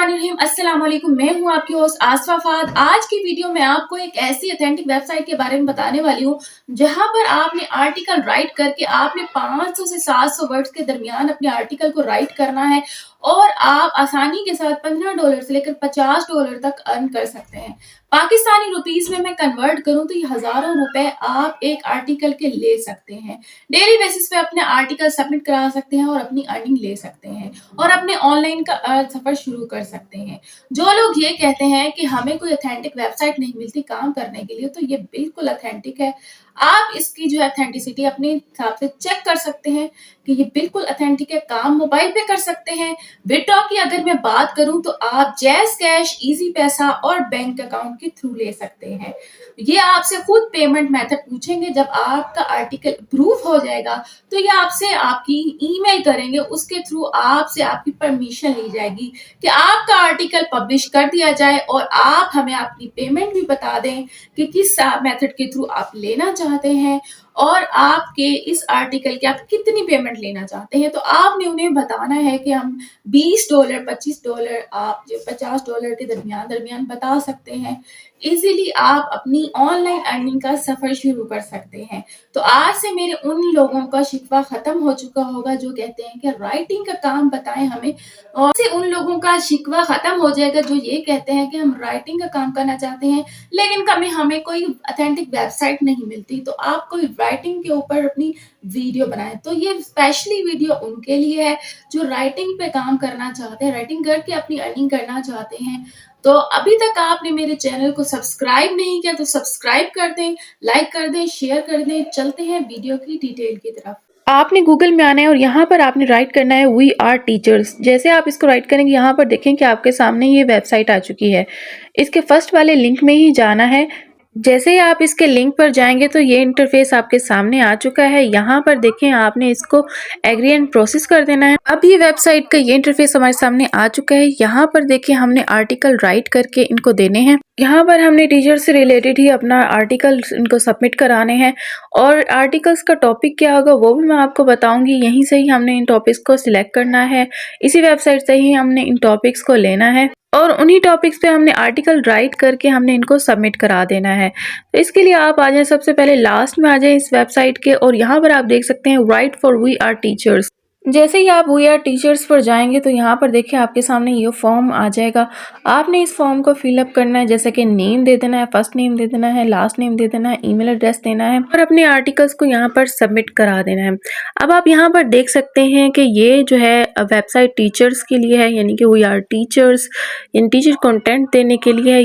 बिस्मिल्लाहिर्रहमानिर्रहीम। अस्सलाम वालेकुम। मैं हूं आपकी होस्ट आसफा फाद। आज की वीडियो में आपको एक ऐसी ऑथेंटिक वेबसाइट के बारे में बताने वाली हूं जहां पर आपने आर्टिकल राइट करके आपने 500 से 700 वर्ड्स के दरमियान अपने आर्टिकल को राइट करना है और आप आसानी के साथ $15 से लेकर $50 तक अर्न कर सकते हैं। पाकिस्तानी रुपीस में मैं कन्वर्ट करूं तो ये हजारों रुपए आप एक आर्टिकल के ले सकते हैं। डेली बेसिस पे अपने आर्टिकल सबमिट करा सकते हैं और अपनी अर्निंग ले सकते हैं और अपने ऑनलाइन का सफर शुरू कर सकते हैं। जो लोग ये कहते हैं कि हमें कोई ऑथेंटिक वेबसाइट नहीं मिलती काम करने के लिए, तो ये बिल्कुल ऑथेंटिक है। आप इसकी जो ऑथेंटिसिटी अपने हिसाब से चेक कर सकते हैं कि ये बिल्कुल ऑथेंटिक है। काम मोबाइल पे कर सकते हैं। विड्रॉ की अगर मैं बात करूं तो आप जैज़ कैश, इजी पैसा और बैंक अकाउंट के थ्रू ले सकते हैं। ये आपसे खुद पेमेंट मेथड पूछेंगे। जब आपका आर्टिकल अप्रूव हो जाएगा तो ये आपसे आपकी ईमेल करेंगे, उसके थ्रू आपसे आपकी परमिशन ली जाएगी कि आपका आर्टिकल पब्लिश कर दिया जाए और आप हमें अपनी पेमेंट भी बता दें कि किस मेथड के थ्रू आप लेना चाहते हैं और आपके इस आर्टिकल की आप कितनी पेमेंट लेना चाहते हैं। तो आपने उन्हें बताना है कि हम $20, $25, आप जो $50 के दरमियान बता सकते हैं। इजीली आप अपनी ऑनलाइन अर्निंग का सफर शुरू कर सकते हैं। तो आज से मेरे उन लोगों का शिकवा खत्म हो चुका होगा जो कहते हैं कि राइटिंग का काम बताएं हमें, और से उन लोगों का शिकवा खत्म हो जाएगा जो ये कहते हैं कि हम राइटिंग का काम करना चाहते हैं लेकिन कभी हमें कोई ऑथेंटिक वेबसाइट नहीं मिलती। तो आप कोई राइटिंग के ऊपर अपनी वीडियो बनाएं। तो ये स्पेशली वीडियो उनके लिए है जो राइटिंग पे काम करना चाहते हैं, राइटिंग करके अपनी अर्निंग करना चाहते हैं। तो अभी तक आपने मेरे चैनल को सब्सक्राइब नहीं किया तो सब्सक्राइब कर दें, लाइक कर दें, शेयर कर दें। चलते हैं वीडियो की डिटेल की तरफ। आपने गूगल में आना है और यहाँ पर आपने राइट करना है वी आर टीचर्स। जैसे आप इसको राइट करेंगे यहाँ पर देखें कि आपके सामने ये वेबसाइट आ चुकी है। इसके फर्स्ट वाले लिंक में ही जाना है। जैसे ही आप इसके लिंक पर जाएंगे तो ये इंटरफेस आपके सामने आ चुका है। यहाँ पर देखें आपने इसको एग्री एंड प्रोसेस कर देना है। अब ये वेबसाइट का ये इंटरफेस हमारे सामने आ चुका है। यहाँ पर देखिए हमने आर्टिकल राइट करके इनको देने हैं। यहाँ पर हमने टीचर से रिलेटेड ही अपना आर्टिकल इनको सबमिट कराने हैं और आर्टिकल्स का टॉपिक क्या होगा वो भी मैं आपको बताऊंगी। यहीं से ही हमने इन टॉपिक्स को सिलेक्ट करना है, इसी वेबसाइट से ही हमने इन टॉपिक्स को लेना है और उन्हीं टॉपिक्स पे हमने आर्टिकल राइट करके हमने इनको सबमिट करा देना है। तो इसके लिए आप आ जाएं, सबसे पहले लास्ट में आ जाएं इस वेबसाइट के और यहाँ पर आप देख सकते हैं right for we are teachers. जैसे ही आप वी आर टीचर्स पर जाएंगे तो यहाँ पर देखिए आपके सामने ये फॉर्म आ जाएगा। आपने इस फॉर्म को फिलअप करना है, जैसे कि नेम दे देना है, फर्स्ट नेम दे देना है, लास्ट नेम दे देना है, ईमेल एड्रेस देना है और अपने आर्टिकल्स को यहाँ पर सबमिट करा देना है। अब आप यहाँ पर देख सकते हैं कि ये जो है वेबसाइट टीचर्स के लिए है, यानी कि वी आर टीचर्स, यानी टीचर कंटेंट देने के लिए है।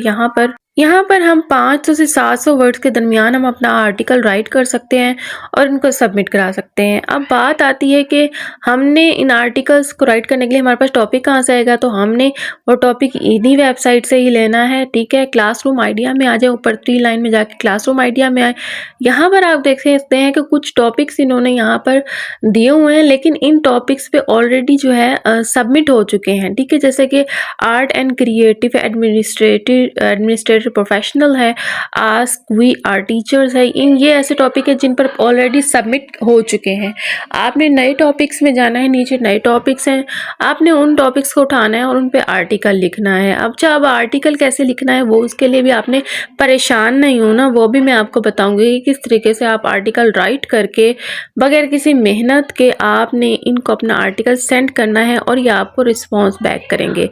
यहाँ पर हम 500 से 700 वर्ड्स के दरमियान हम अपना आर्टिकल राइट कर सकते हैं और इनको सबमिट करा सकते हैं। अब बात आती है कि हमने इन आर्टिकल्स को राइट करने के लिए हमारे पास टॉपिक कहाँ से आएगा, तो हमने वो टॉपिक इन्हीं वेबसाइट से ही लेना है। ठीक है, क्लासरूम आइडिया में आ जाए, ऊपर 3 लाइन में जाके क्लासरूम आइडिया में आए। यहाँ पर आप देख सकते हैं कि कुछ टॉपिक्स इन्होंने यहाँ पर दिए हुए हैं लेकिन इन टॉपिक्स पे ऑलरेडी जो है सबमिट हो चुके हैं। ठीक है, जैसे कि art and creative, administrative professional है, आस्क वी आर टीचर्स है। ये ऐसे टॉपिक है जिन पर ऑलरेडी सबमिट हो चुके हैं। आपने नए टॉपिक्स में जाना है, नीचे नए टॉपिक्स हैं, आपने उन टॉपिक्स को उठाना है और उन पे आर्टिकल लिखना है। अब आर्टिकल कैसे लिखना है वो उसके लिए भी आपने परेशान नहीं होना, वो भी मैं आपको बताऊंगी कि किस तरीके से आप आर्टिकल राइट करके बगैर किसी मेहनत के आपने इनको अपना आर्टिकल सेंड करना है और ये आपको रिस्पॉन्स बैक करेंगे।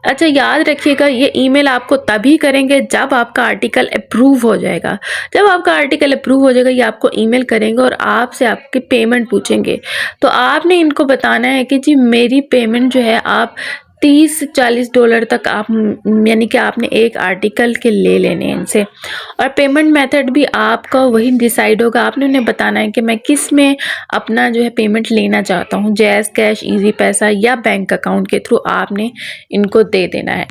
अच्छा, याद रखिएगा ये ईमेल आपको तभी करेंगे जब आपका आर्टिकल अप्रूव हो जाएगा। जब आपका आर्टिकल अप्रूव हो जाएगा ये आपको ईमेल करेंगे और आपसे आपकी पेमेंट पूछेंगे। तो आपने इनको बताना है कि जी मेरी पेमेंट जो है आप $30 से $40 तक आप, यानी कि आपने एक आर्टिकल के ले लेने हैं इनसे और पेमेंट मेथड भी आपका वही डिसाइड होगा। आपने उन्हें बताना है कि मैं किस में अपना जो है पेमेंट लेना चाहता हूँ, जैज़ कैश, इजी पैसा या बैंक अकाउंट के थ्रू आपने इनको दे देना है।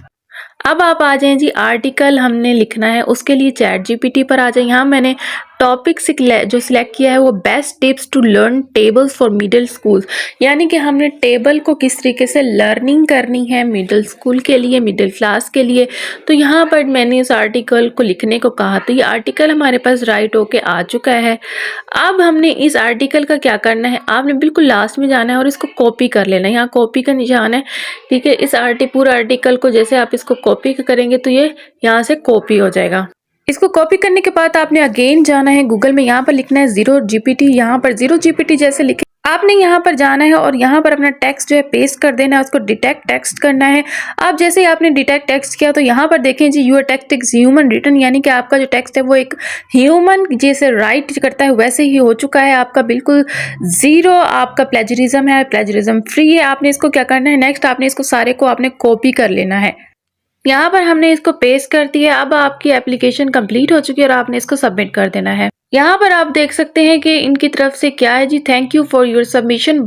अब आप आ जाएं जी, आर्टिकल हमने लिखना है, उसके लिए चैट जीपीटी पर आ जाए। यहाँ मैंने टॉपिक जो सिलेक्ट किया है वो best tips to learn tables for middle school, यानी कि हमने टेबल को किस तरीके से लर्निंग करनी है मिडिल स्कूल के लिए, मिडिल क्लास के लिए। तो यहाँ पर मैंने इस आर्टिकल को लिखने को कहा, तो ये आर्टिकल हमारे पास राइट होके आ चुका है। अब हमने इस आर्टिकल का क्या करना है, आपने बिल्कुल लास्ट में जाना है और इसको कॉपी कर लेना है। यहाँ कॉपी का निशान है, ठीक है। इस पूरा आर्टिकल को जैसे आप इसको कॉपी करेंगे तो ये यहाँ से कॉपी हो जाएगा। इसको कॉपी करने के बाद आपने अगेन जाना है गूगल में, यहाँ पर लिखना है जीरो जीपीटी। यहाँ पर जीरो जीपीटी जैसे लिखे आपने यहाँ पर जाना है और यहाँ पर अपना टेक्स्ट जो है पेस्ट कर देना है, उसको डिटेक्ट टेक्स्ट करना है। अब जैसे ही आपने डिटेक्ट टेक्स्ट किया तो यहाँ पर देखें जी, your text is human written, यानी कि आपका जो टेक्स्ट है वो एक ह्यूमन जैसे राइट करता है वैसे ही हो चुका है आपका, बिल्कुल जीरो आपका प्लेजरिज्म है, प्लेजरिज्म फ्री है। आपने इसको क्या करना है, नेक्स्ट आपने इसको सारे को आपने कॉपी कर लेना है। यहाँ पर हमने इसको पेस्ट कर दिया। अब आपकी एप्लीकेशन कंप्लीट हो चुकी है और आपने इसको सबमिट कर देना है। यहाँ पर आप देख सकते हैं कि इनकी तरफ से क्या है जी, thank you for your submission,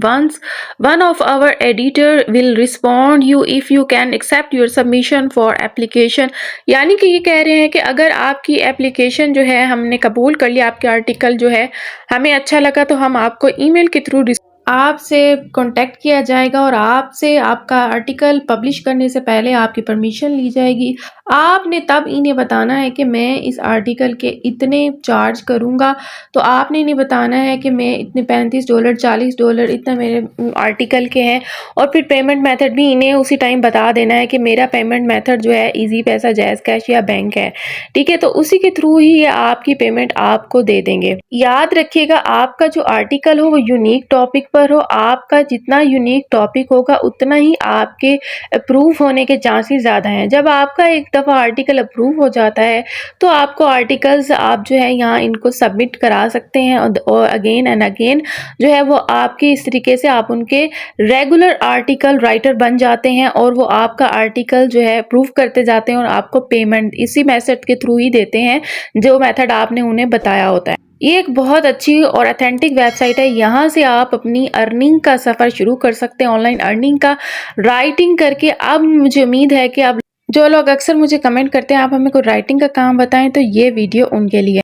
one of our editor will respond you if you can accept your submission for application, यानी कि ये कह रहे हैं कि अगर आपकी एप्लीकेशन जो है हमने कबूल कर लिया, आपके आर्टिकल जो है हमें अच्छा लगा, तो हम आपको ईमेल के थ्रू आपसे कांटेक्ट किया जाएगा और आपसे आपका आर्टिकल पब्लिश करने से पहले आपकी परमिशन ली जाएगी। आपने तब इन्हें बताना है कि मैं इस आर्टिकल के इतने चार्ज करूँगा, तो आपने इन्हें बताना है कि मैं इतने $35 $40 इतना मेरे आर्टिकल के हैं, और फिर पेमेंट मेथड भी इन्हें उसी टाइम बता देना है कि मेरा पेमेंट मेथड जो है ईजी पैसा, जैज़ कैश या बैंक है, ठीक है। तो उसी के थ्रू ही ये आपकी पेमेंट आपको दे देंगे। याद रखिएगा, आपका जो आर्टिकल हो वो यूनिक टॉपिक पर हो। आपका जितना यूनिक टॉपिक होगा उतना ही आपके अप्रूव होने के चांसेस ज़्यादा हैं। जब आपका एक दफ़ा आर्टिकल अप्रूव हो जाता है तो आपको आर्टिकल्स आप जो है यहाँ इनको सबमिट करा सकते हैं, और अगेन एंड अगेन जो है वो आपके इस तरीके से आप उनके रेगुलर आर्टिकल राइटर बन जाते हैं, और वो आपका आर्टिकल जो है अप्रूव करते जाते हैं और आपको पेमेंट इसी मेथड के थ्रू ही देते हैं जो मेथड आपने उन्हें बताया होता है। ये एक बहुत अच्छी और ऑथेंटिक वेबसाइट है। यहाँ से आप अपनी अर्निंग का सफ़र शुरू कर सकते हैं, ऑनलाइन अर्निंग का, राइटिंग करके। अब मुझे उम्मीद है कि आप जो लोग अक्सर मुझे कमेंट करते हैं आप हमें कोई राइटिंग का काम बताएं, तो ये वीडियो उनके लिए